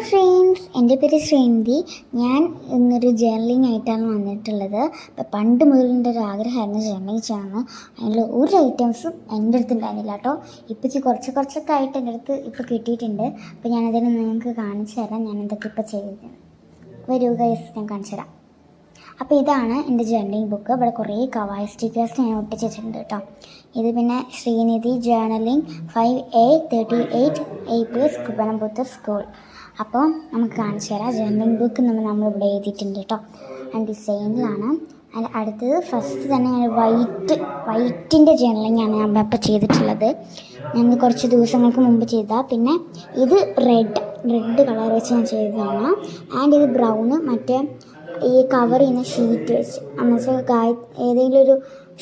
Friends, എൻ്റെ പേര് ശ്രീനിധി. ഞാൻ ഇന്നൊരു ജേർണലിംഗ് ആയിട്ടാണ് വന്നിട്ടുള്ളത്. അപ്പോൾ പണ്ട് മുതൽ എൻ്റെ ഒരു ആഗ്രഹമായിരുന്നു ജേർണലിംഗ് ചെയ്യണമെന്ന്. അതിൽ ഒരു ഐറ്റംസും എൻ്റെ അടുത്ത് ഉണ്ടായിരുന്നില്ല കേട്ടോ. ഇപ്പം കുറച്ചൊക്കെ ആയിട്ട് എൻ്റെ അടുത്ത് ഇപ്പോൾ കിട്ടിയിട്ടുണ്ട്. അപ്പോൾ ഞാനതിന് നിങ്ങൾക്ക് കാണിച്ചു തരാം ഞാൻ എന്തൊക്കെ ഇപ്പോൾ ചെയ്തിട്ടുണ്ട്. വരൂ ഗൈസ്, ഞാൻ കാണിച്ചു തരാം. അപ്പോൾ ഇതാണ് എൻ്റെ ജേർണലിംഗ് ബുക്ക്. ഇവിടെ കുറേ കവായി സ്റ്റിക്കേഴ്സ് ഞാൻ ഒട്ടിച്ച് വെച്ചിട്ടുണ്ട് കേട്ടോ. ഇത് പിന്നെ ശ്രീനിധി ജേർണലിംഗ് 5A38 കുപ്പനംപുത്തൂർ സ്കൂൾ. അപ്പോൾ നമുക്ക് കാണിച്ചു തരാം. ജേർണലിംഗ് ബുക്ക് നമ്മളിവിടെ എഴുതിയിട്ടുണ്ട് കേട്ടോ. ആൻഡ് ഡിസൈനിലാണ്. അതിൽ അടുത്തത് ഫസ്റ്റ് തന്നെ ഞാൻ വൈറ്റിൻ്റെ ജേർണലിംഗ് ആണ് ഞാൻ ഇപ്പോൾ ചെയ്തിട്ടുള്ളത്. ഞാൻ കുറച്ച് ദിവസങ്ങൾക്ക് മുമ്പ് ചെയ്താൽ. പിന്നെ ഇത് റെഡ് കളർ വെച്ച് ഞാൻ ചെയ്തതാണ്. ആൻഡ് ഇത് ബ്രൗണ് മറ്റേ ഈ കവർ ചെയ്യുന്ന ഷീറ്റ് വെച്ച് എന്നുവെച്ചാൽ ഏതെങ്കിലും ഒരു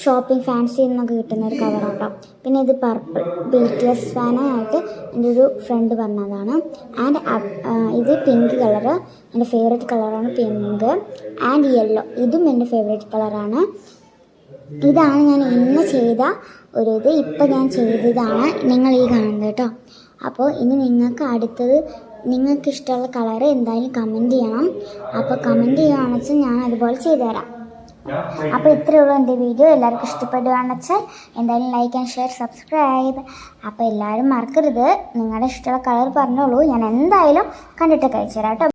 ഷോപ്പിംഗ് ഫാൻസി എന്നൊക്കെ കിട്ടുന്ന ഒരു കവറുണ്ടാവും. പിന്നെ ഇത് പർപ്പിൾ BTS ഫാനായിട്ട് എൻ്റെ ഒരു ഫ്രണ്ട് പറഞ്ഞതാണ്. ആൻഡ് ഇത് പിങ്ക് കളറ്, എൻ്റെ ഫേവറേറ്റ് കളറാണ് പിങ്ക്. ആൻഡ് യെല്ലോ, ഇതും എൻ്റെ ഫേവറേറ്റ് കളറാണ്. ഇതാണ് ഞാൻ ഇന്ന് ചെയ്ത ഒരു ഇത്. ഇപ്പം ഞാൻ ചെയ്തതാണ് നിങ്ങൾ ഈ കാണുന്നത് കേട്ടോ. അപ്പോൾ ഇനി നിങ്ങൾക്ക് അടുത്തത് നിങ്ങൾക്ക് ഇഷ്ടമുള്ള കളറ് എന്തായാലും കമൻറ്റ് ചെയ്യണം. അപ്പോൾ കമൻറ്റ് ചെയ്യുകയാണെന്ന് വെച്ചാൽ ഞാൻ അതുപോലെ ചെയ്തു തരാം. അപ്പോൾ ഇത്രയേ ഉള്ളൂ എൻ്റെ വീഡിയോ. എല്ലാവർക്കും ഇഷ്ടപ്പെടുകയാണെന്ന് വെച്ചാൽ എന്തായാലും ലൈക്ക് ആൻഡ് ഷെയർ സബ്സ്ക്രൈബ്. അപ്പോൾ എല്ലാവരും മറക്കരുത്, നിങ്ങളുടെ ഇഷ്ടമുള്ള കളർ പറഞ്ഞോളൂ. ഞാൻ എന്തായാലും കണ്ടിട്ട് കഴിച്ചു തരാം കേട്ടോ.